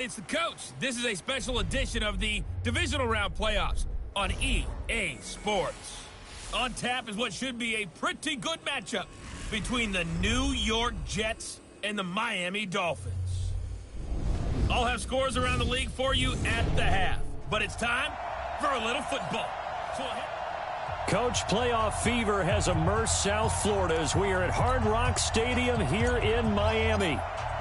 It's the coach. This is a special edition of the divisional round playoffs on EA Sports. On tap is what should be a pretty good matchup between the New York Jets and the Miami Dolphins. I'll have scores around the league for you at the half, but it's time for a little football. Coach, playoff fever has immersed South Florida as we are at Hard Rock Stadium here in Miami.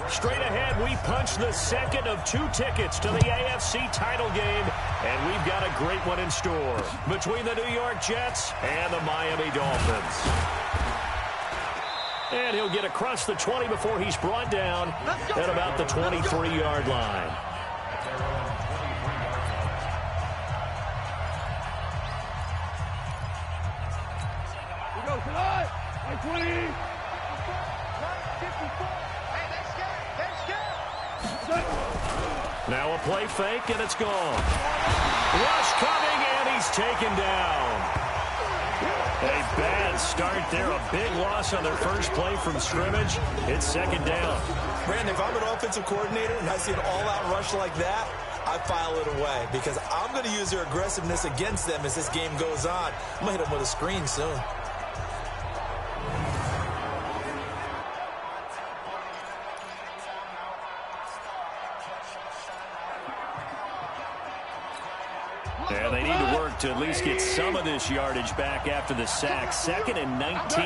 Straight ahead, we punch the second of 2 tickets to the AFC title game, and we've got a great one in store between the New York Jets and the Miami Dolphins. And he'll get across the 20 before he's brought down at about the 23-yard line. Now a play fake, and it's gone. Rush coming, and he's taken down. A bad start there. A big loss on their first play from scrimmage. It's second down. Brandon, if I'm an offensive coordinator and I see an all-out rush like that, I file it away because I'm going to use their aggressiveness against them as this game goes on. I'm going to hit them with a screen soon. Yeah, they need to work to at least get some of this yardage back after the sack. 2nd and 19.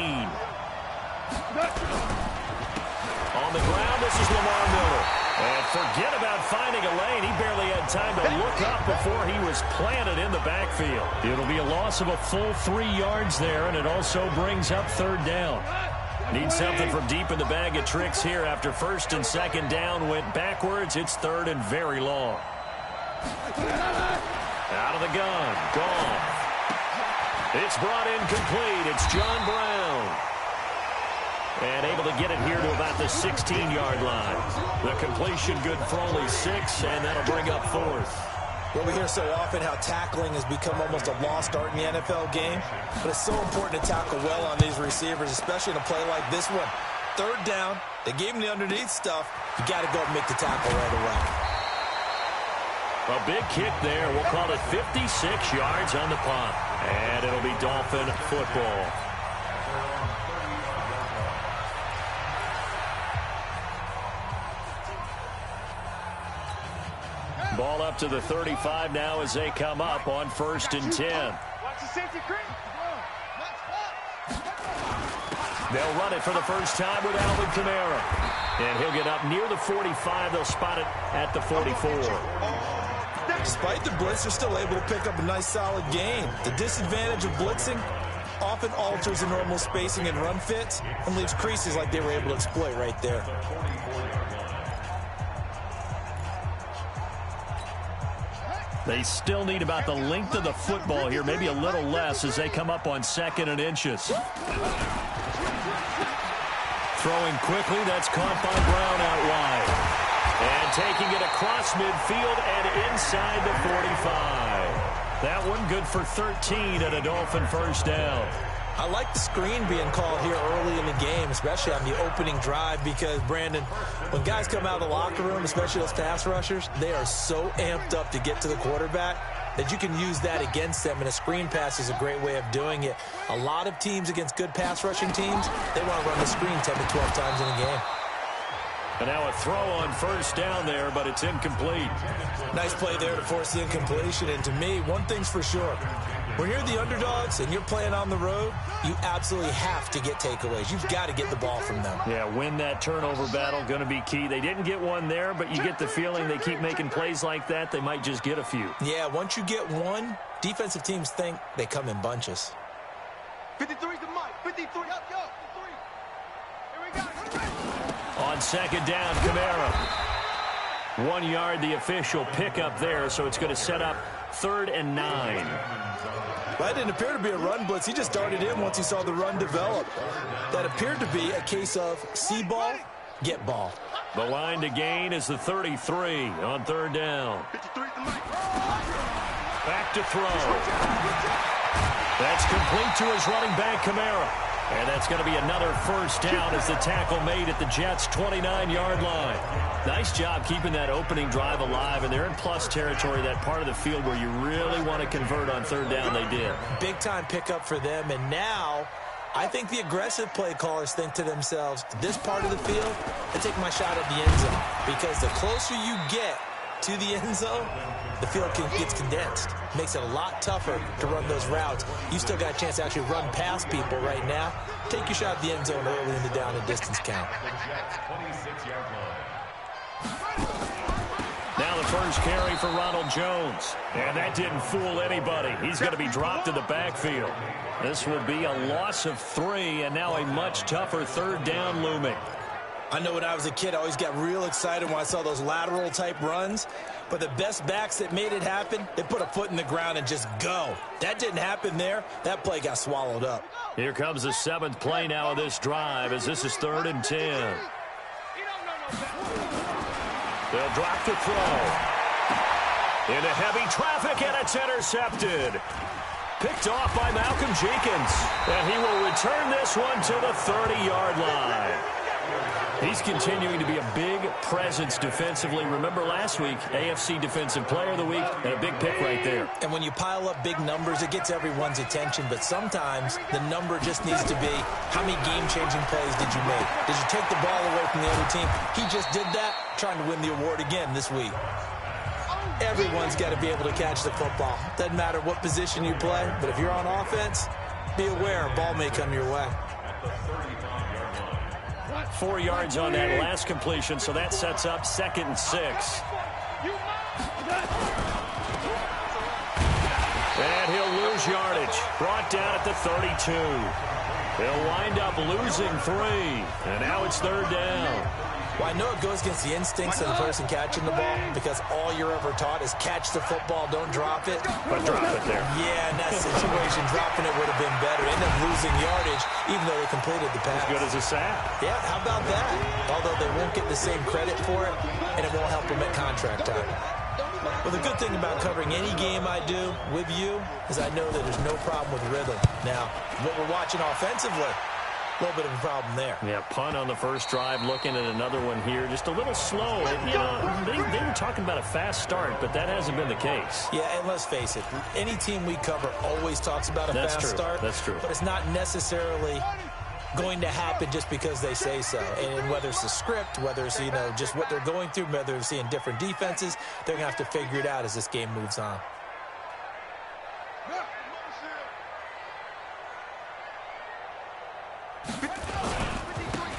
On the ground, this is Lamar Miller. And forget about finding a lane. He barely had time to look up before he was planted in the backfield. It'll be a loss of a full 3 yards there, and it also brings up 3rd down. Need something from deep in the bag of tricks here after 1st and 2nd down went backwards. It's 3rd and very long. Out of the gun. Gone. It's brought in complete. It's John Brown. And able to get it here to about the 16-yard line. The completion good for only 6, and that'll bring up 4th. Well, we hear so often how tackling has become almost a lost art in the NFL game. But it's so important to tackle well on these receivers, especially in a play like this one. 3rd down. They gave him the underneath stuff. You got to go and make the tackle right away. A big kick there. We'll call it 56 yards on the punt. And it'll be Dolphin football. Ball up to the 35 now as they come up on 1st and 10. They'll run it for the first time with Alvin Kamara. And he'll get up near the 45. They'll spot it at the 44. Despite the blitz, they're still able to pick up a nice solid gain. The disadvantage of blitzing often alters the normal spacing and run fits and leaves creases like they were able to exploit right there. They still need about the length of the football here, maybe a little less as they come up on 2nd and inches. Throwing quickly, that's caught by Brown out wide. And taking it across midfield and inside the 45. That one good for 13 and a Dolphin 1st down. I like the screen being called here early in the game, especially on the opening drive, because, Brandon, when guys come out of the locker room, especially those pass rushers, they are so amped up to get to the quarterback that you can use that against them, and a screen pass is a great way of doing it. A lot of teams against good pass rushing teams, they want to run the screen 10 to 12 times in a game. And now a throw on 1st down there, but it's incomplete. Nice play there to force the incompletion. And to me, one thing's for sure. When you're the underdogs and you're playing on the road, you absolutely have to get takeaways. You've got to get the ball from them. Yeah, win that turnover battle, going to be key. They didn't get one there, but you get the feeling they keep making plays like that, they might just get a few. Yeah, once you get one, defensive teams think they come in bunches. 53's the mic. 53. Up, go. 53. Here we go. On 2nd down, Kamara. 1 yard, the official pickup there, so it's going to set up 3rd and 9. Well, that didn't appear to be a run blitz. He just darted in once he saw the run develop. That appeared to be a case of see ball, get ball. The line to gain is the 33 on 3rd down. Back to throw. That's complete to his running back, Kamara. And that's going to be another first down as the tackle made at the Jets' 29-yard line. Nice job keeping that opening drive alive, and they're in plus territory, that part of the field where you really want to convert on third down. They did. Big-time pickup for them, and now I think the aggressive play callers think to themselves, this part of the field, I take my shot at the end zone, because the closer you get to the end zone, the field gets condensed. Makes it a lot tougher to run those routes. You still got a chance to actually run past people right now. Take your shot at the end zone early in the down and distance count. Now the first carry for Ronald Jones. And that didn't fool anybody. He's going to be dropped in the backfield. This will be a loss of 3, and now a much tougher third down looming. I know when I was a kid, I always got real excited when I saw those lateral-type runs. But the best backs that made it happen, they put a foot in the ground and just go. That didn't happen there. That play got swallowed up. Here comes the 7th play now of this drive as this is 3rd and 10. They'll drop to throw. Into heavy traffic, and it's intercepted. Picked off by Malcolm Jenkins. And he will return this one to the 30-yard line. He's continuing to be a big presence defensively. Remember last week, AFC Defensive Player of the Week, and a big pick right there. And when you pile up big numbers, it gets everyone's attention. But sometimes the number just needs to be, how many game-changing plays did you make? Did you take the ball away from the other team? He just did that, trying to win the award again this week. Everyone's got to be able to catch the football. Doesn't matter what position you play, but if you're on offense, be aware a ball may come your way. 4 yards on that last completion, so that sets up 2nd and 6. And he'll lose yardage. Brought down at the 32. They'll wind up losing 3, and now it's 3rd down. Well, I know it goes against the instincts of the person catching the ball because all you're ever taught is catch the football, don't drop it. But drop it there. Yeah, in that situation, dropping it would have been better. End up losing yardage, even though they completed the pass. As good as a sack. Yeah, how about that? Although they won't get the same credit for it, and it won't help them at contract time. Well, the good thing about covering any game I do with you is I know that there's no problem with rhythm. Now, what we're watching offensively, a little bit of a problem there. Yeah, punt on the first drive, looking at another one here. Just a little slow. You know, they were talking about a fast start, but that hasn't been the case. Yeah, and let's face it, any team we cover always talks about a fast start. That's true. But it's not necessarily going to happen just because they say so. And whether it's the script, whether it's, you know, just what they're going through, whether they're seeing different defenses, they're going to have to figure it out as this game moves on.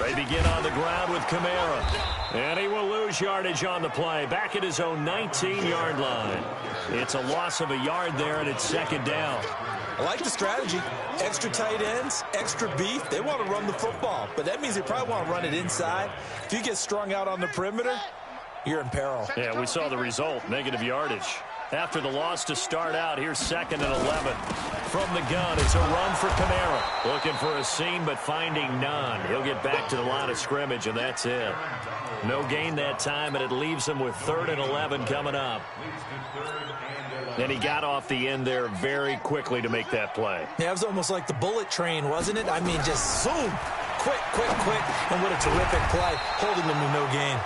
They begin on the ground with Kamara. And he will lose yardage on the play. Back at his own 19-yard line. It's a loss of a yard there, and it's 2nd down. I like the strategy. Extra tight ends, extra beef. They want to run the football, but that means they probably want to run it inside. If you get strung out on the perimeter, you're in peril. Yeah, we saw the result, negative yardage. After the loss to start out, here's 2nd and 11. From the gun, it's a run for Kamara. Looking for a seam, but finding none. He'll get back to the line of scrimmage, and that's it. No gain that time, and it leaves him with 3rd and 11 coming up. And he got off the end there very quickly to make that play. Yeah, it was almost like the bullet train, wasn't it? I mean, just zoom, quick, and what a terrific play, holding them to no gain.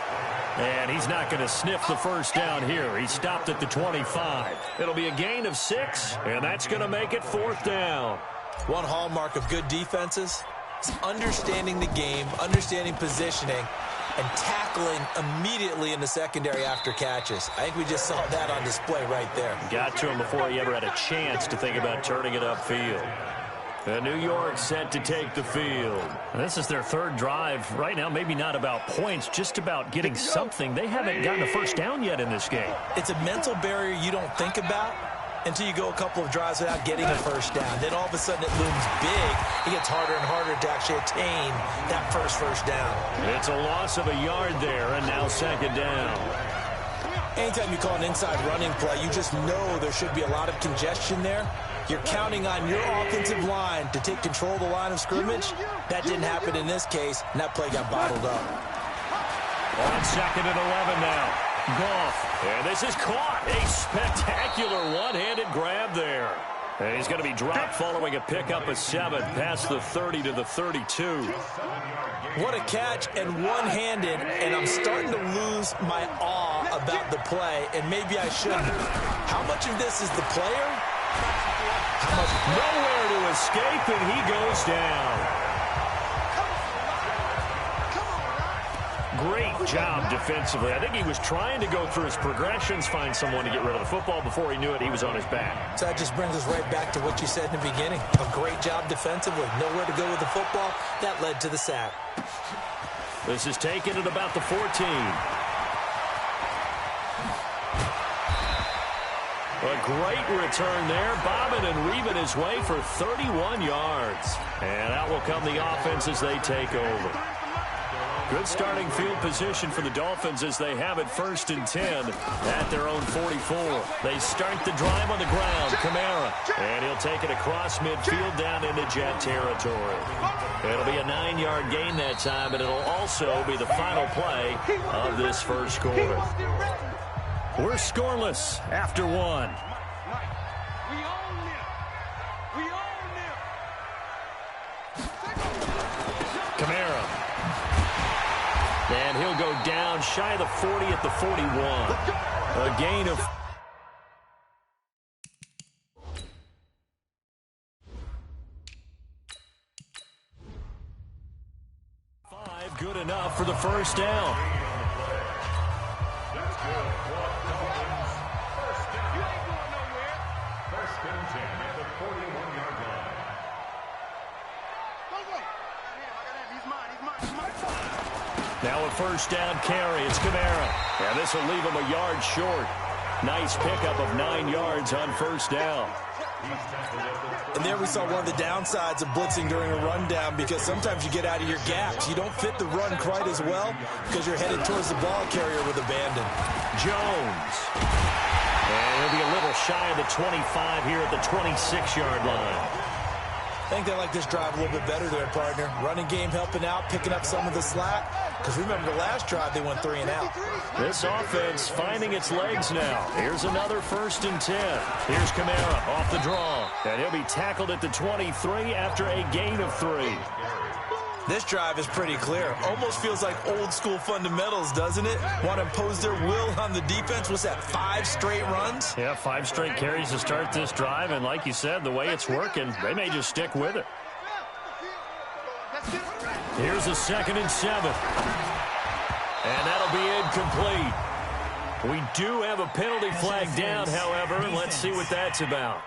And he's not going to sniff the first down here. He stopped at the 25. It'll be a gain of 6, and that's going to make it 4th down. One hallmark of good defenses is understanding the game, understanding positioning, and tackling immediately in the secondary after catches. I think we just saw that on display right there. Got to him before he ever had a chance to think about turning it upfield. And New York set to take the field. And this is their 3rd drive. Right now, maybe not about points, just about getting something. They haven't gotten a first down yet in this game. It's a mental barrier you don't think about until you go a couple of drives without getting a first down. Then all of a sudden it looms big. It gets harder and harder to actually attain that first down. It's a loss of a yard there, and now 2nd down. Anytime you call an inside running play, you just know there should be a lot of congestion there. You're counting on your offensive line to take control of the line of scrimmage. That didn't happen in this case, and that play got bottled up. On 2nd and 11 now. Goff. And this is caught. A spectacular one-handed grab there. And he's going to be dropped following a pickup of 7 past the 30 to the 32. What a catch, and one-handed, and I'm starting to lose my awe about the play, and maybe I shouldn't. How much of this is the player? How much? Nowhere to escape, and he goes down. Great job defensively. I think he was trying to go through his progressions, find someone to get rid of the football. Before he knew it, he was on his back. So that just brings us right back to what you said in the beginning. A great job defensively. Nowhere to go with the football. That led to the sack. This is taken at about the 14. A great return there, bobbing and weaving his way for 31 yards. And out will come the offense as they take over. Good starting field position for the Dolphins as they have it 1st and 10 at their own 44. They start the drive on the ground. Kamara. And he'll take it across midfield down into Jet territory. It'll be a 9-yard gain that time, but it'll also be the final play of this first quarter. We're scoreless after 1. Kamara. And he'll go down shy of the 40 at the 41. A gain of... Good enough for the first down. Now a first down carry. It's Kamara. And this will leave him a yard short. Nice pickup of 9 yards on first down. And there we saw one of the downsides of blitzing during a rundown, because sometimes you get out of your gaps. You don't fit the run quite as well because you're headed towards the ball carrier with abandon. Jones. And he'll be a little shy of the 25 here at the 26-yard line. I think they like this drive a little bit better there, partner. Running game helping out, picking up some of the slack. Because remember, the last drive they went 3 and out. This offense finding its legs now. Here's another 1st and 10. Here's Kamara off the draw. And he'll be tackled at the 23 after a gain of 3. This drive is pretty clear. Almost feels like old school fundamentals, doesn't it? Want to impose their will on the defense. What's that, 5 straight runs? Yeah, 5 straight carries to start this drive. And like you said, the way it's working, they may just stick with it. Here's a 2nd and 7. And that'll be incomplete. We do have a penalty flag down, however, and let's see what that's about.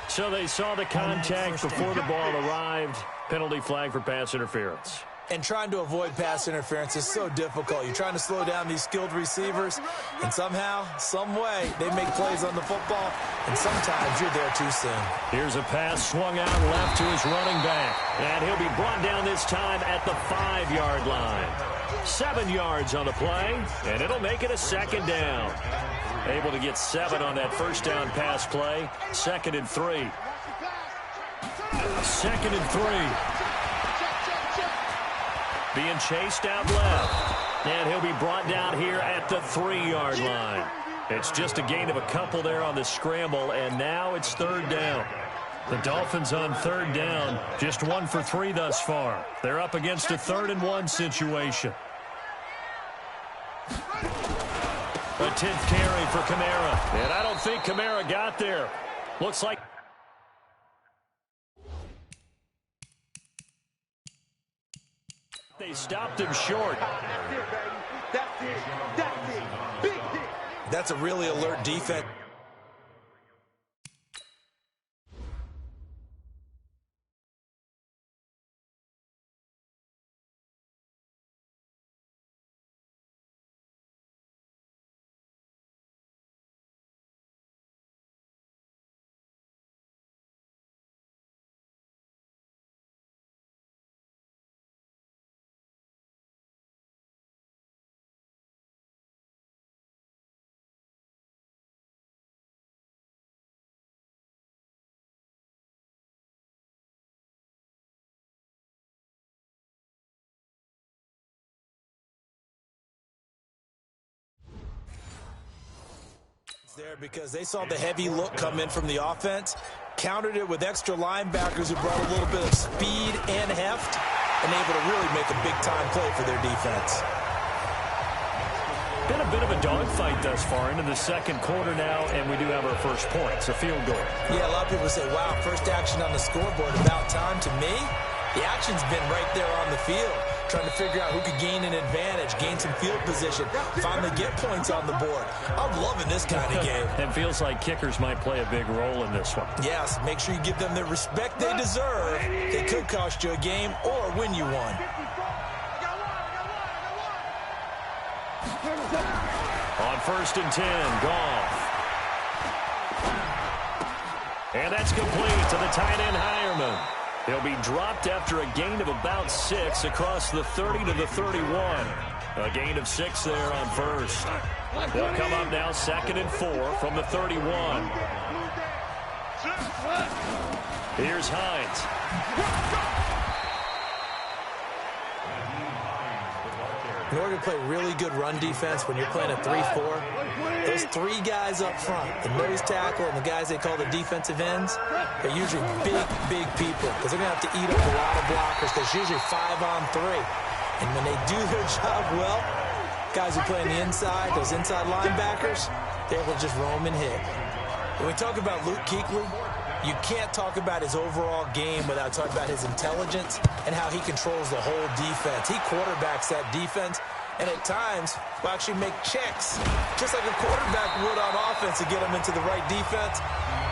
So they saw the contact before the ball arrived. Penalty flag for pass interference. And trying to avoid pass interference is so difficult. You're trying to slow down these skilled receivers, and somehow, some way, they make plays on the football, and sometimes you're there too soon. Here's a pass swung out left to his running back, and he'll be brought down this time at the 5-yard line. 7 yards on the play, and it'll make it a 2nd down. Able to get 7 on that first down pass play. 2nd and 3. 2nd and 3. Being chased out left. And he'll be brought down here at the 3-yard line. It's just a gain of a couple there on the scramble, and now it's 3rd down. The Dolphins on 3rd down, just 1 for 3 thus far. They're up against a 3rd and 1 situation. A 10th carry for Kamara. And I don't think Kamara got there. Looks like... They stopped him short. That's it, baby. That's it. That's it. Big hit. That's a really alert defense. there because they saw the heavy look come in from the offense, countered it with extra linebackers who brought a little bit of speed and heft, and able to really make a big-time play for their defense. Been a bit of a dogfight thus far into the second quarter now, and we do have our first points, a field goal. Yeah, a lot of people say, wow, first action on the scoreboard, about time. To me, the action's been right there on the field, trying to figure out who could gain an advantage, gain some field position, finally get points on the board. I'm loving this kind of game. It feels like kickers might play a big role in this one. Yes, make sure you give them the respect they deserve. They could cost you a game or win you one. On 1st and 10, Goff. And that's complete to the tight end, Hireman. He'll be dropped after a gain of about 6 across the 30 to the 31. A gain of 6 there on first. They'll come up now 2nd and 4 from the 31. Here's Hines. In order to play really good run defense when you're playing a 3-4, those 3 guys up front, the nose tackle and the guys they call the defensive ends, they're usually big people because they're going to have to eat up a lot of blockers because it's usually 5-on-3. And when they do their job well, guys who play on the inside, those inside linebackers, they're able to just roam and hit. When we talk about Luke Kuechly, you can't talk about his overall game without talking about his intelligence and how he controls the whole defense. He quarterbacks that defense, and at times will actually make checks, just like a quarterback would on offense to get them into the right defense.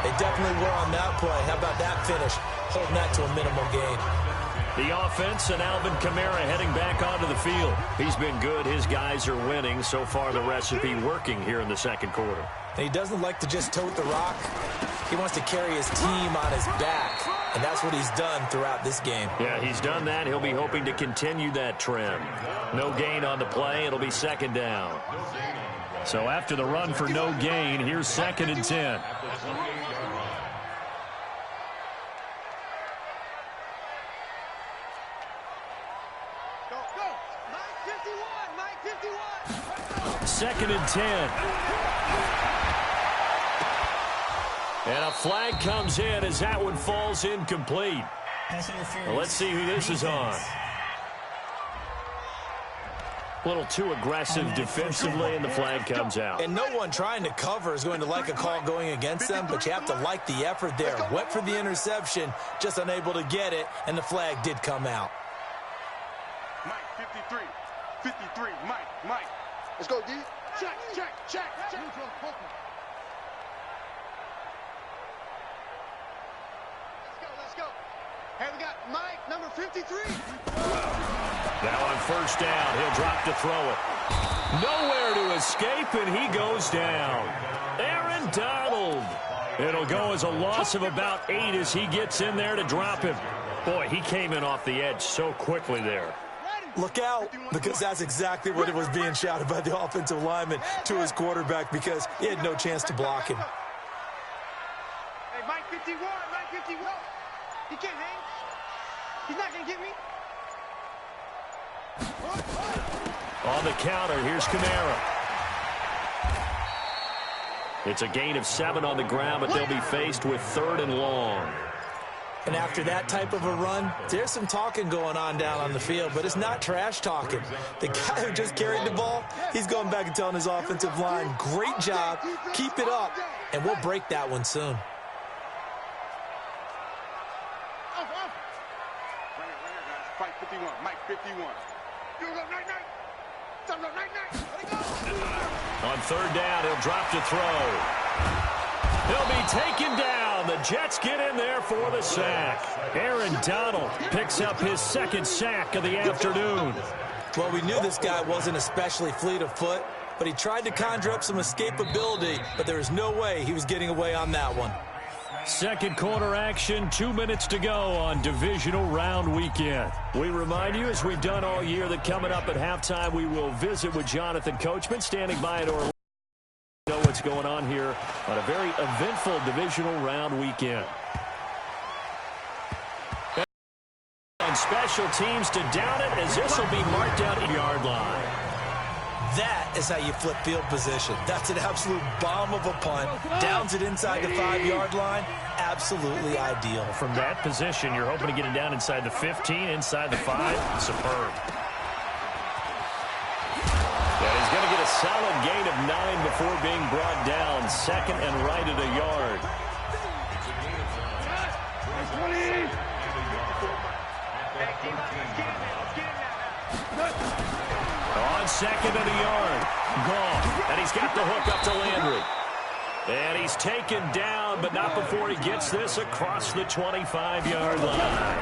They definitely were on that play. How about that finish? Holding that to a minimal gain. The offense and Alvin Kamara heading back onto the field. He's been good. His guys are winning. So far, the recipe working here in the second quarter. And he doesn't like to just tote the rock. He wants to carry his team on his back, and that's what he's done throughout this game. Yeah, he's done that. He'll be hoping to continue that trend. No gain on the play. It'll be 2nd down. So after the run for no gain, here's 2nd and 10. Second and 10. And a flag comes in as that one falls incomplete. Well, let's see who this is on. A little too aggressive defensively, and the flag comes out. And no one trying to cover is going to like a call going against them, but you have to like the effort there. Went for the interception, just unable to get it, and the flag did come out. Mike, 53, Mike. Let's go, D. Check. Let's go. Hey, we got Mike, number 53. Now on 1st down, he'll drop to throw it. Nowhere to escape, and he goes down. Aaron Donald. It'll go as a loss of about 8 as he gets in there to drop him. Boy, he came in off the edge so quickly there. Look out, because that's exactly what it was being shouted by the offensive lineman to his quarterback because he had no chance to block him. Hey, Mike 51. He can't hang. He's not going to get me. On the counter, here's Kamara. It's a gain of 7 on the ground, but they'll be faced with 3rd and long. And after that type of a run, there's some talking going on down on the field, but it's not trash talking. The guy who just carried the ball, he's going back and telling his offensive line, great job, keep it up, and we'll break that one soon. Fight 51, Mike 51. On 3rd down, he'll drop to throw. He'll be taken down. The Jets get in there for the sack. Aaron Donald picks up his 2nd sack of the afternoon. Well, we knew this guy wasn't especially fleet of foot, but he tried to conjure up some escapability, but there was no way he was getting away on that one. Second quarter action, 2 minutes to go on divisional round weekend. We remind you, as we've done all year, that coming up at halftime, we will visit with Jonathan Coachman, standing by at Orlando. Know what's going on here on a very eventful divisional round weekend. On special teams to down it, as this will be marked out at the yard line. That is how you flip field position. That's an absolute bomb of a punt. Downs it inside the 5-yard line. Absolutely ideal. From that position, you're hoping to get it down inside the 15, inside the 5. Superb. And he's going to get a solid gain of 9 before being brought down. Second and right at a yard. On second and a yard. Goff. And he's got the hook up to Landry. And he's taken down, but not before he gets this across the 25-yard line.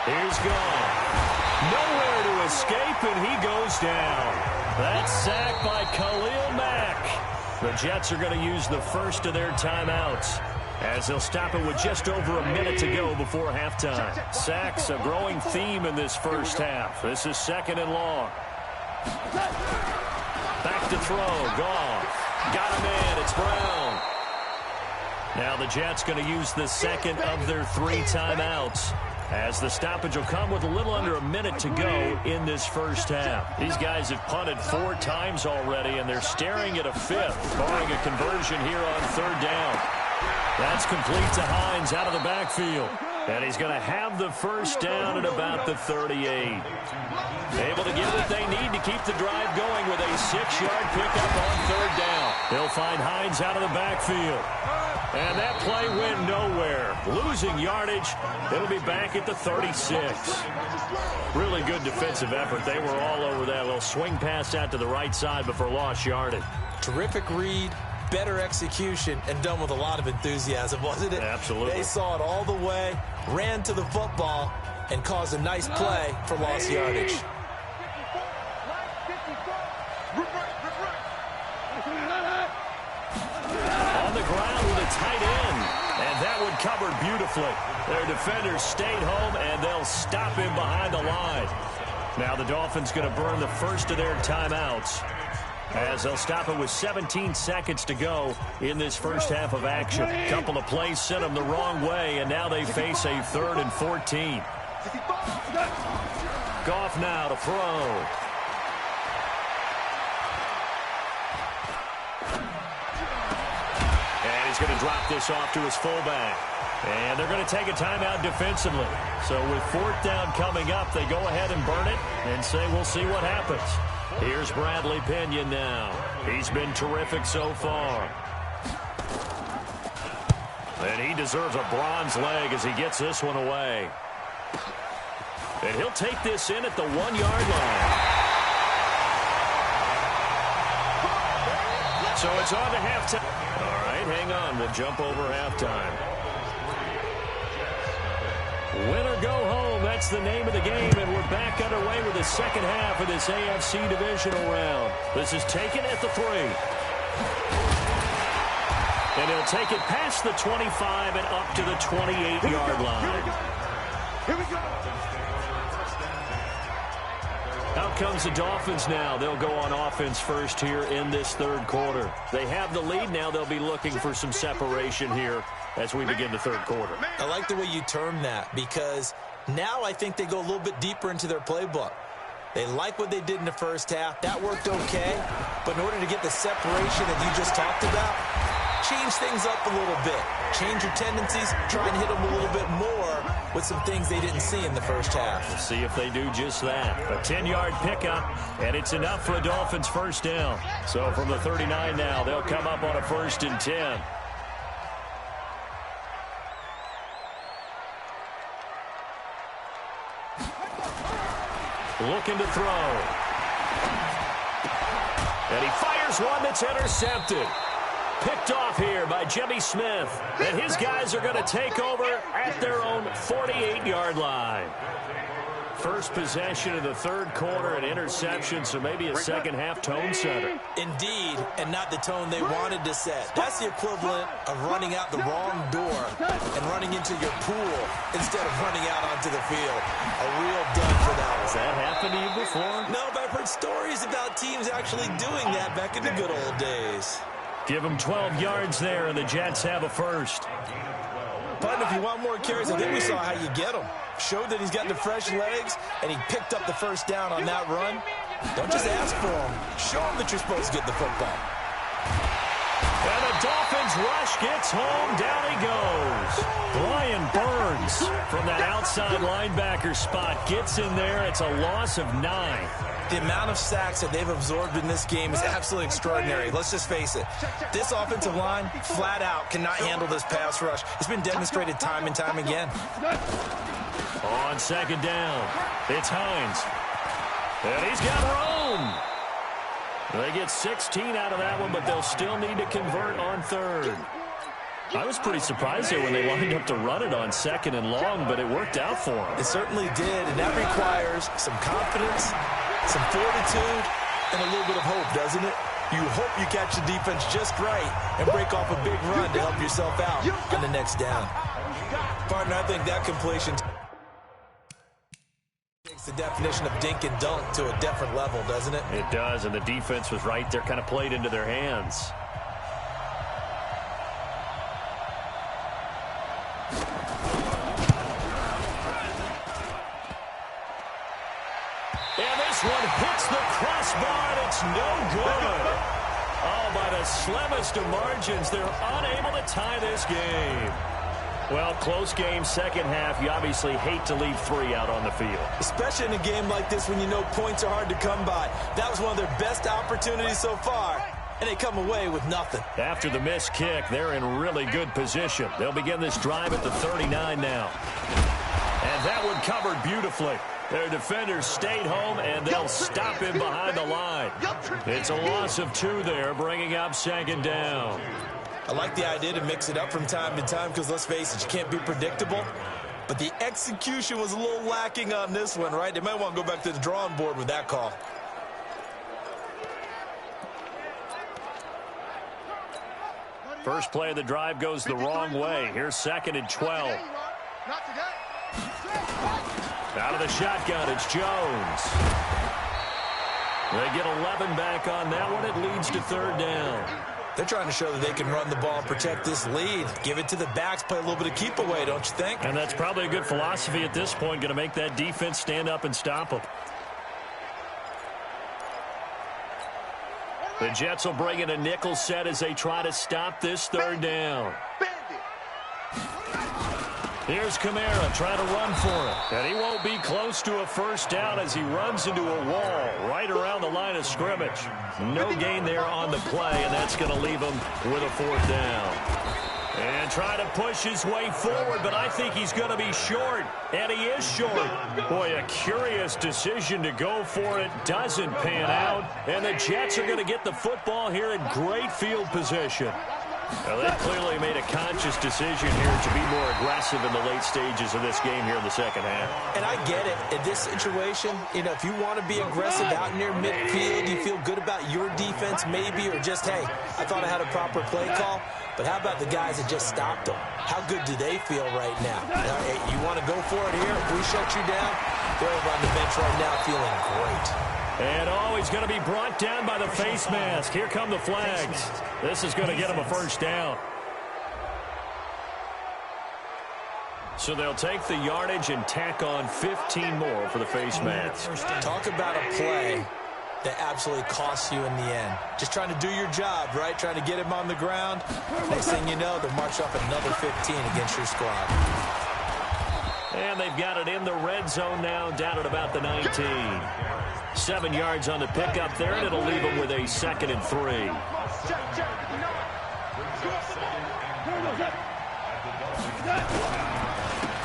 Here's Goff. Nowhere to escape, and he goes down. That's sacked by Khalil Mack. The Jets are going to use the first of their timeouts, as they'll stop it with just over a minute to go before halftime. Sacks, a growing theme in this first half. This is second and long. Back to throw. Goff. Got a man. It's Brown. Now the Jets going to use the second of their 3 timeouts, as the stoppage will come with a little under a minute to go in this first half. These guys have punted 4 times already, and they're staring at a 5th, barring a conversion here on 3rd down. That's complete to Hines out of the backfield. And he's going to have the first down at about the 38. Able to get what they need to keep the drive going with a 6-yard pickup on 3rd down. They'll find Hines out of the backfield. And that play went nowhere. Losing yardage. It'll be back at the 36. Really good defensive effort. They were all over that little swing pass out to the right side before lost yardage. Terrific read, better execution, and done with a lot of enthusiasm, wasn't it? Absolutely. They saw it all the way, ran to the football, and caused a nice play for lost yardage. On the ground with a tight end, and that one covered beautifully. Their defenders stayed home, and they'll stop him behind the line. Now the Dolphins going to burn the first of their timeouts, as they'll stop it with 17 seconds to go in this first half of action. A couple of plays sent them the wrong way, and now they face a 3rd and 14. Goff now to throw. And he's going to drop this off to his fullback. And they're going to take a timeout defensively. So with 4th down coming up, they go ahead and burn it and say we'll see what happens. Here's Bradley Pinion now. He's been terrific so far. And he deserves a bronze leg as he gets this one away. And he'll take this in at the 1-yard line. So it's on to halftime. All right, hang on. We'll jump over halftime. Win or go home, that's the name of the game, and we're back underway with the second half of this AFC divisional round. This is taken at the 3. And he'll take it past the 25 and up to the 28-yard line. Here we go. Out comes the Dolphins now. They'll go on offense first here in this 3rd quarter. They have the lead now. They'll be looking for some separation here as we begin the 3rd quarter. I like the way you term that, because now I think they go a little bit deeper into their playbook. They like what they did in the first half. That worked okay. But in order to get the separation that you just talked about, change things up a little bit. Change your tendencies. Try and hit them a little bit more with some things they didn't see in the first half. We'll see if they do just that. A 10-yard pickup, and it's enough for a Dolphins first down. So from the 39 now, they'll come up on a 1st and 10. Looking to throw. And he fires one that's intercepted. Picked off here by Jimmy Smith. And his guys are going to take over at their own 48-yard line. First possession of the 3rd quarter, an interception, so maybe a second-half tone setter. Indeed, and not the tone they wanted to set. That's the equivalent of running out the wrong door and running into your pool instead of running out onto the field. A real dud for that one. Has that happened to you before? No, but I've heard stories about teams actually doing that back in the good old days. Give him 12 yards there, and the Jets have a first. But if you want more carries, I think we saw how you get them. Showed that he's got the fresh legs, and he picked up the first down on that run. Don't just ask for them. Show them that you're supposed to get the football. And the Dolphins rush gets home. Down he goes. Brian Burns from that outside linebacker spot gets in there. It's a loss of 9. The amount of sacks that they've absorbed in this game is absolutely extraordinary. Let's just face it. This offensive line, flat out, cannot handle this pass rush. It's been demonstrated time and time again. On second down, it's Hines. And he's got room. They get 16 out of that one, but they'll still need to convert on third. I was pretty surprised there when they lined up to run it on second and long, but it worked out for them. It certainly did, and that requires some confidence, some fortitude, and a little bit of hope, doesn't it? You hope you catch the defense just right and break off a big run to help yourself out on the next down. Partner, I think that completion takes the definition of dink and dunk to a different level, doesn't it? It does, and the defense was right there, kind of played into their hands. And this one hits the crossbar, and it's no good. Oh, by the slimmest of margins, they're unable to tie this game. Well, close game, second half. You obviously hate to leave 3 out on the field. Especially in a game like this when you know points are hard to come by. That was one of their best opportunities so far, and they come away with nothing. After the missed kick, they're in really good position. They'll begin this drive at the 39 now. And that one covered beautifully. Their defenders stayed home, and they'll stop him behind the line. It's a loss of 2 there, bringing up second down. I like the idea to mix it up from time to time because, let's face it, you can't be predictable. But the execution was a little lacking on this one, right? They might want to go back to the drawing board with that call. First play of the drive goes the wrong way. Here's second and 12. Out of the shotgun, it's Jones. They get 11 back on that one. It leads to third down. They're trying to show that they can run the ball and protect this lead. Give it to the backs, play a little bit of keep away, don't you think? And that's probably a good philosophy at this point, going to make that defense stand up and stop them. The Jets will bring in a nickel set as they try to stop this third down. Here's Kamara trying to run for it. And he won't be close to a first down as he runs into a wall right around the line of scrimmage. No gain there on the play, and that's going to leave him with a fourth down. And try to push his way forward, but I think he's going to be short. And he is short. Boy, a curious decision to go for it. Doesn't pan out. And the Jets are going to get the football here in great field position. Well, they clearly made a conscious decision here to be more aggressive in the late stages of this game here in the second half. And I get it. In this situation, you know, if you want to be aggressive out near midfield, you feel good about your defense maybe, or just, hey, I thought I had a proper play call. But how about the guys that just stopped them? How good do they feel right now? Hey, you want to go for it here? If we shut you down, they're over on the bench right now feeling great. And he's going to be brought down by the face mask. Here come the flags. This is going to get him a first down. So they'll take the yardage and tack on 15 more for the face mask. Talk about a play that absolutely costs you in the end. Just trying to do your job, right? Trying to get him on the ground. Next thing you know, they'll march up another 15 against your squad. And they've got it in the red zone now, down at about the 19. 7 yards on the pickup there, and it'll leave them with a second and 3.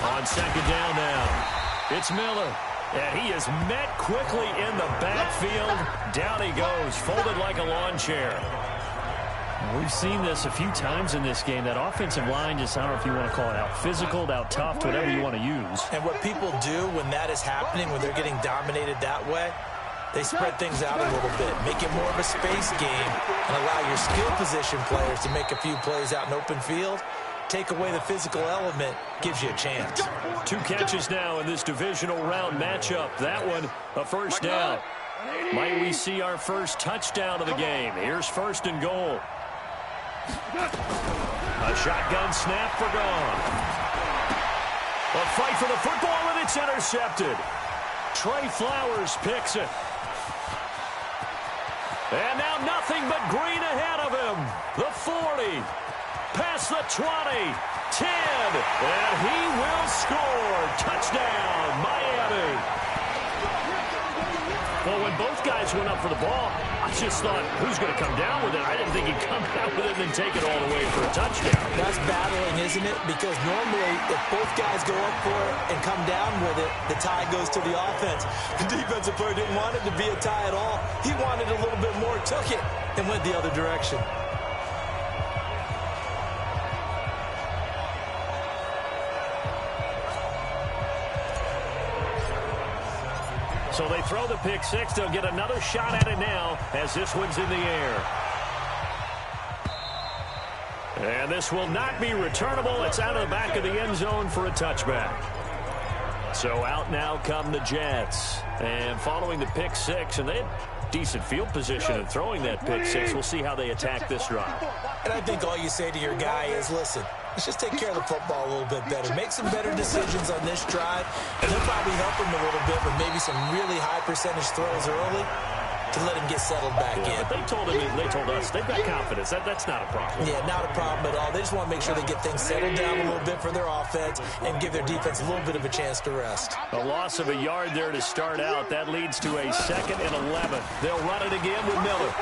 On second down now, it's Miller. And he is met quickly in the backfield. Down he goes, folded like a lawn chair. We've seen this a few times in this game. That offensive line just, I don't know if you want to call it out physical, out tough, whatever you want to use. And what people do when that is happening, when they're getting dominated that way, they spread things out a little bit, make it more of a space game, and allow your skill position players to make a few plays out in open field. Take away the physical element, gives you a chance. 2 catches now in this divisional round matchup. That one, a first down. Might we see our first touchdown of the game? Here's first and goal. A shotgun snap for gone. A fight for the football, and it's intercepted. Trey Flowers picks it. And now nothing but green ahead of him. The 40, past the 20, 10, and he will score. Touchdown, Miami. Well, when both guys went up for the ball, I just thought, who's going to come down with it? I didn't think he'd come down with it and then take it all the way for a touchdown. That's battling, isn't it? Because normally, if both guys go up for it and come down with it, the tie goes to the offense. The defensive player didn't want it to be a tie at all. He wanted a little bit more, took it, and went the other direction. So they throw the pick six. They'll get another shot at it now as this one's in the air. And this will not be returnable. It's out of the back of the end zone for a touchback. So out now come the Jets. And following the pick six, and they had decent field position in throwing that pick six. We'll see how they attack this drive. And I think all you say to your guy is, listen, let's just take care of the football a little bit better. Make some better decisions on this drive, and they'll probably help him a little bit with maybe some really high percentage throws early to let him get settled back in. But they told us they've got confidence. That's not a problem. Yeah, not a problem at all. They just want to make sure they get things settled down a little bit for their offense and give their defense a little bit of a chance to rest. A loss of a yard there to start out. That leads to a 2nd and 11. They'll run it again with Miller.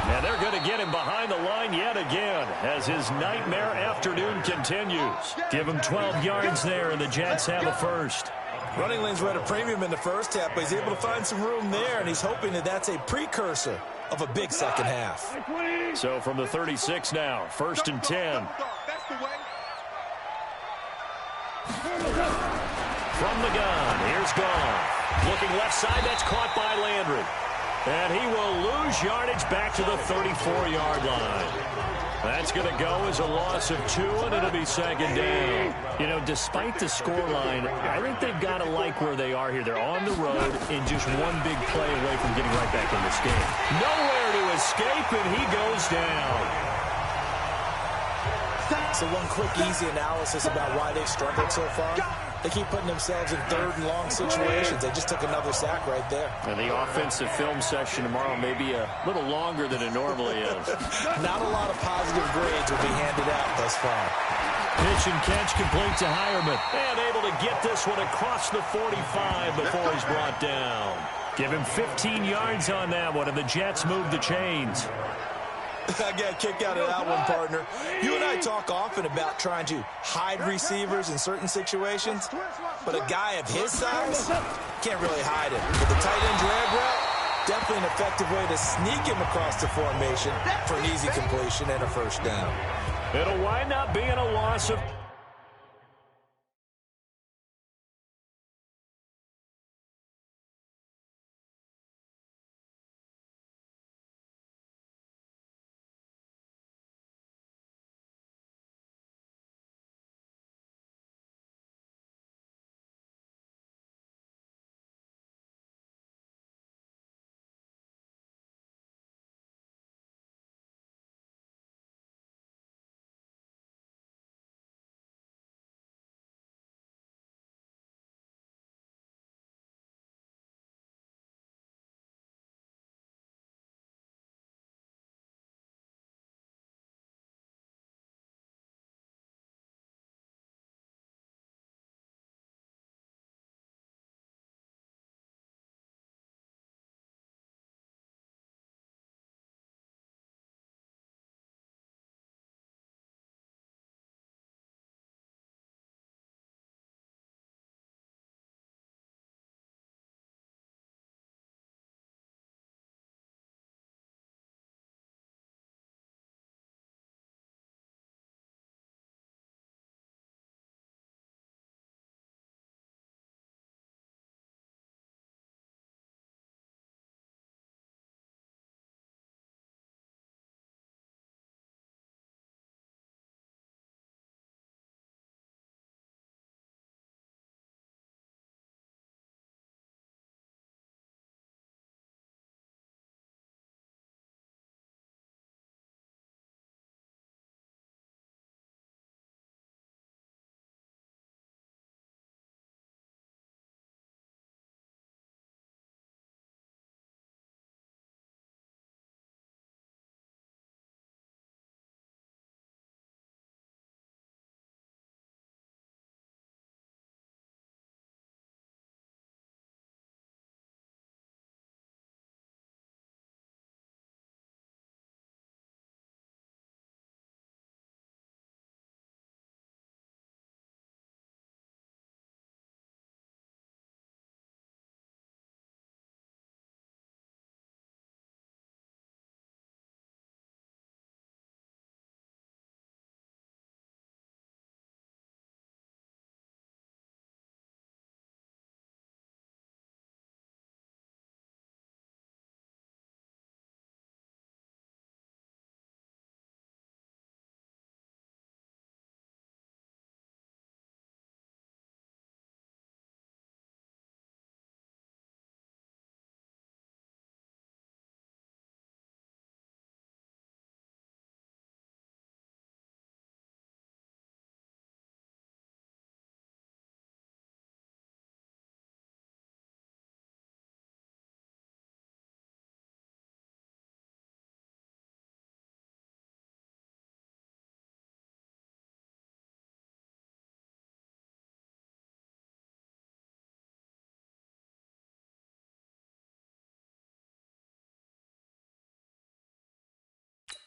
And they're going to get him behind the line yet again as his nightmare afternoon continues. Give him 12 yards there, and the Jets have a first. Running lanes were at a premium in the first half, but he's able to find some room there, and he's hoping that that's a precursor of a big second half. So from the 36 now, 1st and 10. From the gun, here's Goff. Looking left side, that's caught by Landry. And he will lose yardage back to the 34-yard line. That's going to go as a loss of 2, and it'll be 2nd down. You know, despite the scoreline, I think they've got to like where they are here. They're on the road in just one big play away from getting right back in this game. Nowhere to escape, and he goes down. So one quick, easy analysis about why they've struggled so far. They keep putting themselves in 3rd and long situations. They just took another sack right there. And the offensive film session tomorrow may be a little longer than it normally is. Not a lot of positive grades will be handed out thus far. Pitch and catch complete to Hireman. And able to get this one across the 45 before he's brought down. Give him 15 yards on that one, and the Jets move the chains. I got a kick out of that one, partner. You and I talk often about trying to hide receivers in certain situations, but a guy of his size can't really hide him. With the tight end drag route, definitely an effective way to sneak him across the formation for an easy completion and a first down. It'll wind up being a loss of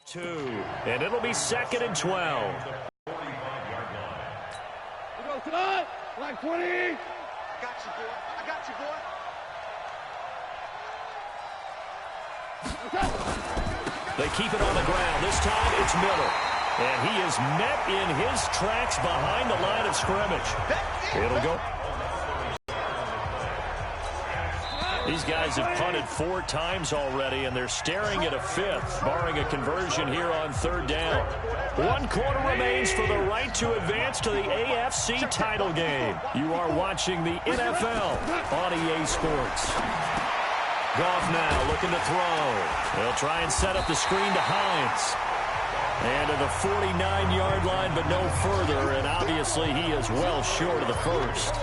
2, and it'll be 2nd and 12. Like 20. I got you, boy. I got you, boy. They keep it on the ground. This time it's Miller. And he is met in his tracks behind the line of scrimmage. It'll go. These guys have punted 4 times already, and they're staring at a 5th, barring a conversion here on 3rd down. 1 quarter remains for the right to advance to the AFC title game. You are watching the NFL on EA Sports. Goff now looking to throw. They'll try and set up the screen to Hines. And to the 49-yard line, but no further, and obviously he is well short of the first.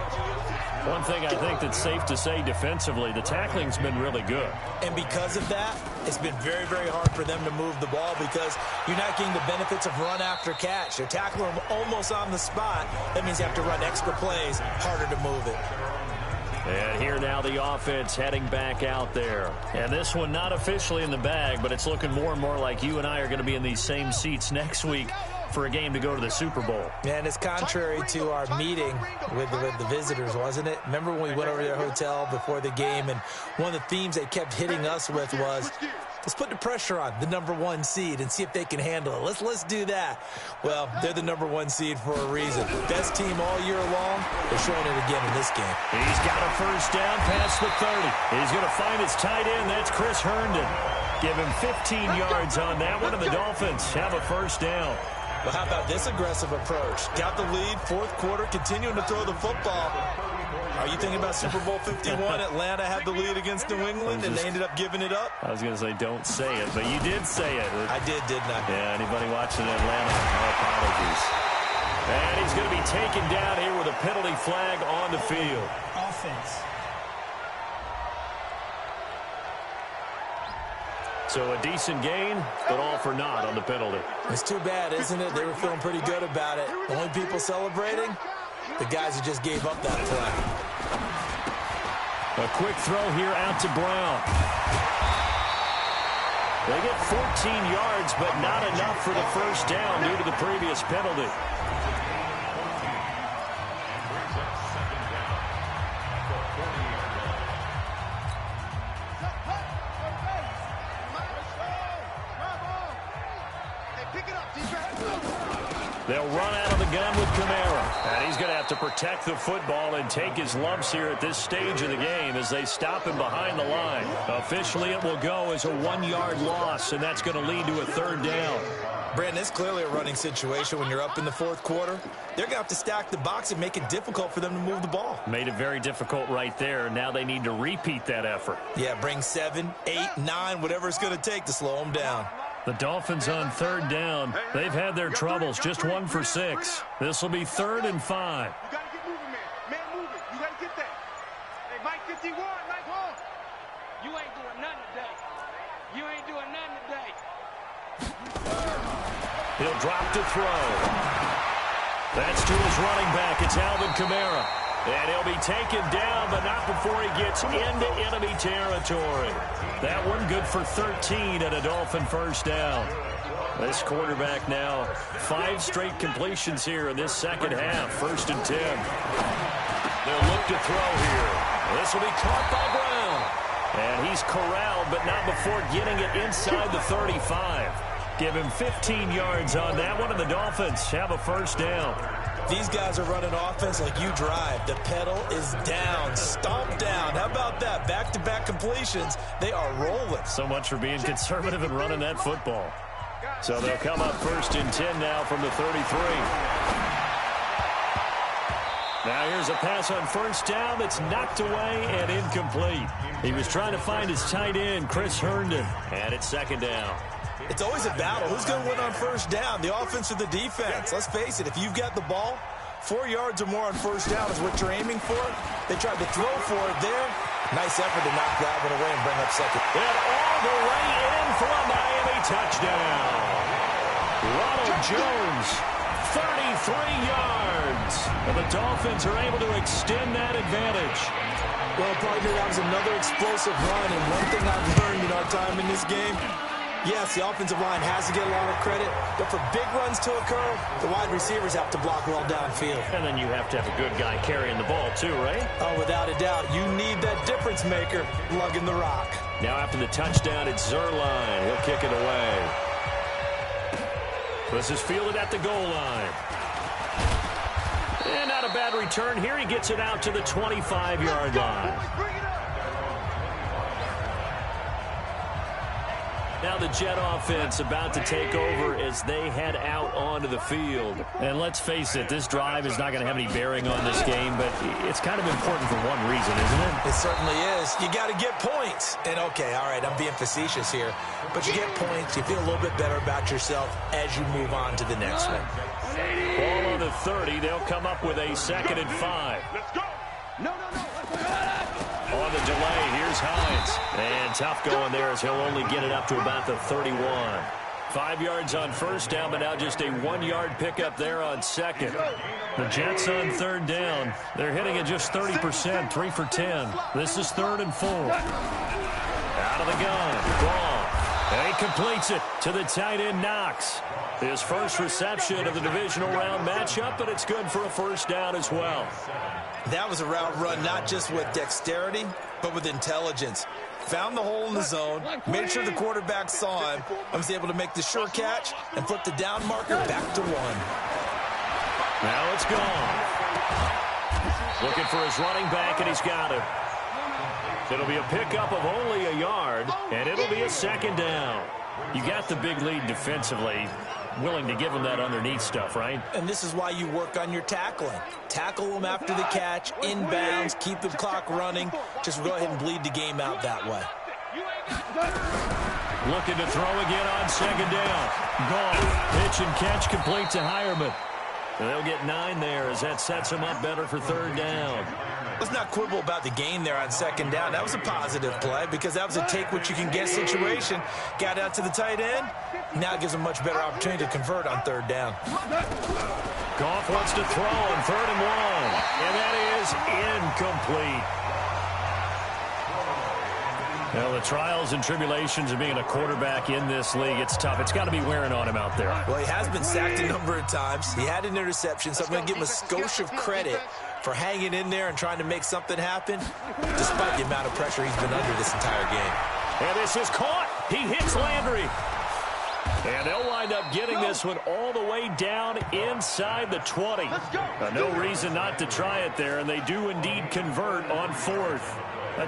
One thing I think that's safe to say defensively, the tackling's been really good. And because of that, it's been very, very hard for them to move the ball because you're not getting the benefits of run after catch. They're tackling them almost on the spot. That means you have to run extra plays, harder to move it. And here now the offense heading back out there. And this one not officially in the bag, but it's looking more and more like you and I are going to be in these same seats next week for a game to go to the Super Bowl. And it's contrary to our meeting with the visitors, wasn't it? Remember when we went over to their hotel before the game, and one of the themes they kept hitting us with was, let's put the pressure on the #1 seed and see if they can handle it. Let's do that. Well, they're the #1 seed for a reason. Best team all year long. They're showing it again in this game. He's got a first down past the 30. He's going to find his tight end. That's Chris Herndon. Give him 15 yards on that one, and the Dolphins have a first down. Well, how about this aggressive approach? Got the lead, 4th quarter, continuing to throw the football. Are you thinking about Super Bowl 51? Atlanta had the lead against New England, and they ended up giving it up? I was going to say don't say it, but you did say it. I did, didn't I? Yeah, anybody watching Atlanta, no apologies. And he's going to be taken down here with a penalty flag on the field. Offense. So a decent gain, but all for naught on the penalty. It's too bad, isn't it? They were feeling pretty good about it. The only people celebrating, the guys who just gave up that play. A quick throw here out to Brown. They get 14 yards, but not enough for the first down due to the previous penalty. They'll run out of the gun with Kamara. And he's going to have to protect the football and take his lumps here at this stage of the game as they stop him behind the line. Officially, it will go as a 1-yard loss, and that's going to lead to a 3rd down. Brandon, it's clearly a running situation when you're up in the 4th quarter. They're going to have to stack the box and make it difficult for them to move the ball. Made it very difficult right there. Now they need to repeat that effort. Yeah, bring 7, 8, 9, whatever it's going to take to slow them down. The Dolphins on 3rd down. They've had their troubles, just 1 for 6. This will be 3rd and 5. You got to get moving, man. Man, move it. You got to get that. Hey, Mike 51, Mike home. You ain't doing nothing today. You ain't doing nothing today. He'll drop to throw. That's to his running back. It's Alvin Kamara. And he'll be taken down, but not before he gets into enemy territory. That one good for 13 and a Dolphin first down. This quarterback now, 5 straight completions here in this second half. 1st and 10. They'll look to throw here. This will be caught by Brown. And he's corralled, but not before getting it inside the 35. Give him 15 yards on that one, and the Dolphins have a first down. These guys are running offense like you drive. The pedal is down, stomped down. How about that? Back-to-back completions. They are rolling. So much for being conservative and running that football. So they'll come up 1st and 10 now from the 33. Now here's a pass on 1st down that's knocked away and incomplete. He was trying to find his tight end, Chris Herndon, and it's 2nd down. It's always a battle. Who's going to win on 1st down, the offense or the defense? Let's face it, if you've got the ball, 4 yards or more on 1st down is what you're aiming for. They tried to throw for it there. Nice effort to knock that one away and bring up 2nd. And all the way in for a Miami touchdown. Ronald Jones, 33 yards. And the Dolphins are able to extend that advantage. Well, partner, that was another explosive run. And one thing I've learned in our time in this game, Yes, the offensive line has to get a lot of credit, but for big runs to occur, the wide receivers have to block well downfield. And then you have to have a good guy carrying the ball too, right? Oh, without a doubt. You need that difference maker lugging the rock. Now after the touchdown, it's Zerline. He'll kick it away. This is fielded at the goal line. And not a bad return here. He gets it out to the 25-yard line. Now the Jet offense about to take over as they head out onto the field. And let's face it, this drive is not going to have any bearing on this game, but it's kind of important for one reason, isn't it? It certainly is. You got to get points. And okay, all right, I'm being facetious here, but you get points, you feel a little bit better about yourself as you move on to the next one. Ball on the 30. They'll come up with a 2nd and 5. Let's go. No. On the delay, here's Hines. And tough going there as he'll only get it up to about the 31. 5 yards on first down, but now just a 1-yard pickup there on second. The Jets on 3rd down. They're hitting at just 30%, 3 for 10. This is 3rd and 4. Out of the gun. Ball. And he completes it to the tight end, Knox. His first reception of the divisional round matchup, but it's good for a first down as well. That was a route run not just with dexterity, but with intelligence. Found the hole in the zone, made sure the quarterback saw him, and was able to make the sure catch and flip the down marker back to 1. Now it's gone. Looking for his running back, and he's got it. It'll be a pickup of only a yard, and it'll be a 2nd down. You got the big lead defensively. Willing to give him that underneath stuff, right? And this is why you work on your tackling. Tackle them after the catch, inbounds, keep the clock running. Just go ahead and bleed the game out that way. Looking to throw again on 2nd down. Gone. Pitch and catch complete to Hireman. And they'll get 9 there as that sets them up better for 3rd down. Let's not quibble about the gain there on 2nd down. That was a positive play because that was a take-what-you-can-get situation. Got out to the tight end. Now it gives them a much better opportunity to convert on 3rd down. Goff wants to throw on 3rd and 1. And that is incomplete. Well, the trials and tribulations of being a quarterback in this league, it's tough. It's got to be wearing on him out there. Well, he has been sacked a number of times. He had an interception, so I'm going to give him a skosh of credit for hanging in there and trying to make something happen, despite the amount of pressure he's been under this entire game. And this is caught. He hits Landry. And they'll wind up getting this one all the way down inside the 20. No reason not to try it there, and they do indeed convert on 4th.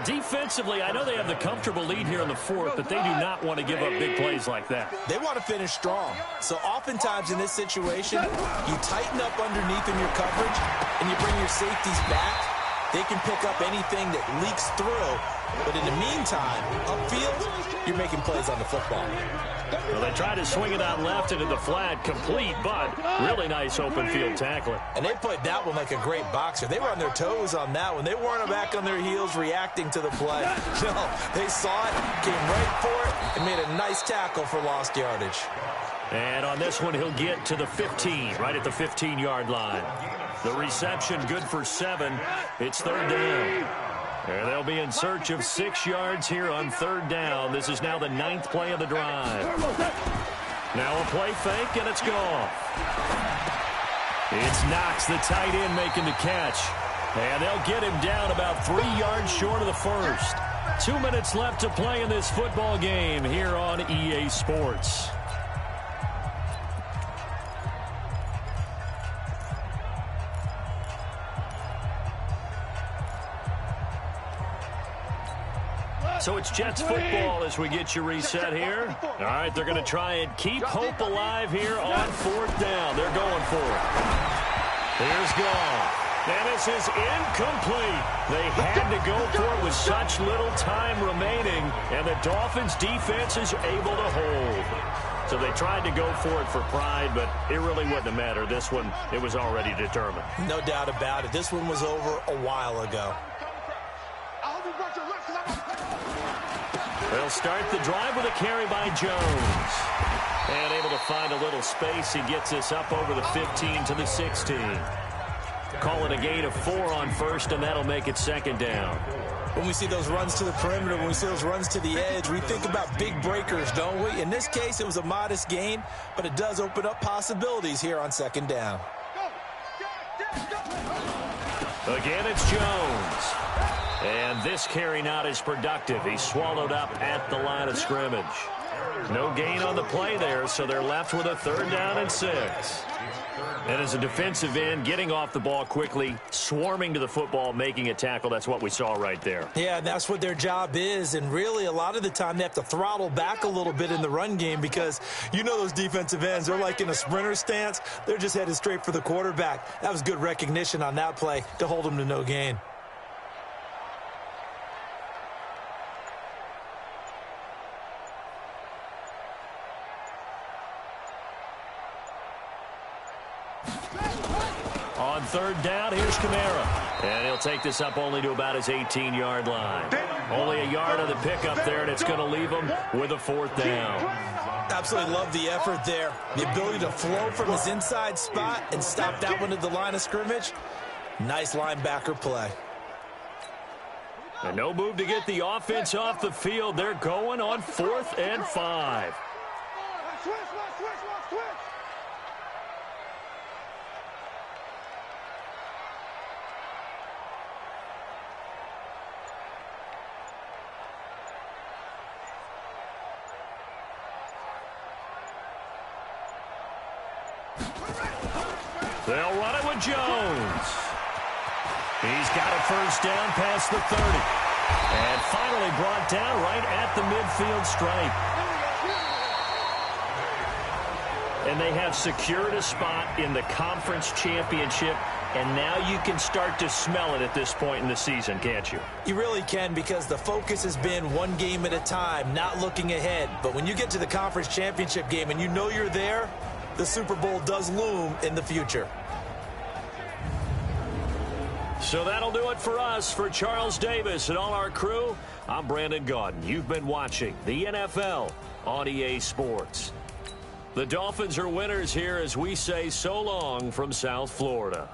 Defensively, I know they have the comfortable lead here in the 4th, but they do not want to give up big plays like that. They want to finish strong. So oftentimes in this situation, you tighten up underneath in your coverage, and you bring your safeties back. They can pick up anything that leaks through. But in the meantime, upfield, you're making plays on the football. Well, they try to swing it out left into the flat, complete, but really nice open field tackling. And they played that one like a great boxer. They were on their toes on that one. They weren't back on their heels reacting to the play. No, they saw it, came right for it, and made a nice tackle for lost yardage. And on this one, he'll get to the 15, right at the 15-yard line. The reception good for 7. It's 3rd down. And they'll be in search of 6 yards here on 3rd down. This is now the 9th play of the drive. Now a play fake, and it's gone. It's Knox, the tight end, making the catch. And they'll get him down about 3 yards short of the first. 2 minutes left to play in this football game here on EA Sports. So it's Jets football as we get you reset here. All right, they're going to try and keep hope alive here on 4th down. They're going for it. Here's Goff. And this is incomplete. They had to go for it with such little time remaining, and the Dolphins' defense is able to hold. So they tried to go for it for pride, but it really wouldn't have mattered. This one, it was already determined. No doubt about it. This one was over a while ago. They'll start the drive with a carry by Jones. And able to find a little space. He gets this up over the 15 to the 16. Call it a gain of 4 on first, and that'll make it 2nd down. When we see those runs to the perimeter, when we see those runs to the edge, we think about big breakers, don't we? In this case, it was a modest gain, but it does open up possibilities here on second down. Again, it's Jones. And this carry not as productive. He's swallowed up at the line of scrimmage. No gain on the play there, so they're left with a 3rd down and 6. And as a defensive end, getting off the ball quickly, swarming to the football, making a tackle, that's what we saw right there. Yeah, and that's what their job is. And really, a lot of the time, they have to throttle back a little bit in the run game because you know those defensive ends, they're like in a sprinter stance. They're just headed straight for the quarterback. That was good recognition on that play to hold them to no gain. On 3rd down, here's Kamara. And he'll take this up only to about his 18-yard line. Only a yard on the pickup there, and it's going to leave him with a 4th down. Absolutely love the effort there. The ability to flow from his inside spot and stop that one at the line of scrimmage. Nice linebacker play. And no move to get the offense off the field. They're going on 4th and 5. Switch. They'll run it with Jones. He's got a 1st down past the 30. And finally brought down right at the midfield stripe. And they have secured a spot in the conference championship. And now you can start to smell it at this point in the season, can't you? You really can, because the focus has been one game at a time, not looking ahead. But when you get to the conference championship game and you know you're there, the Super Bowl does loom in the future. So that'll do it for us. For Charles Davis and all our crew, I'm Brandon Gaudin. You've been watching the NFL on EA Sports. The Dolphins are winners here as we say so long from South Florida.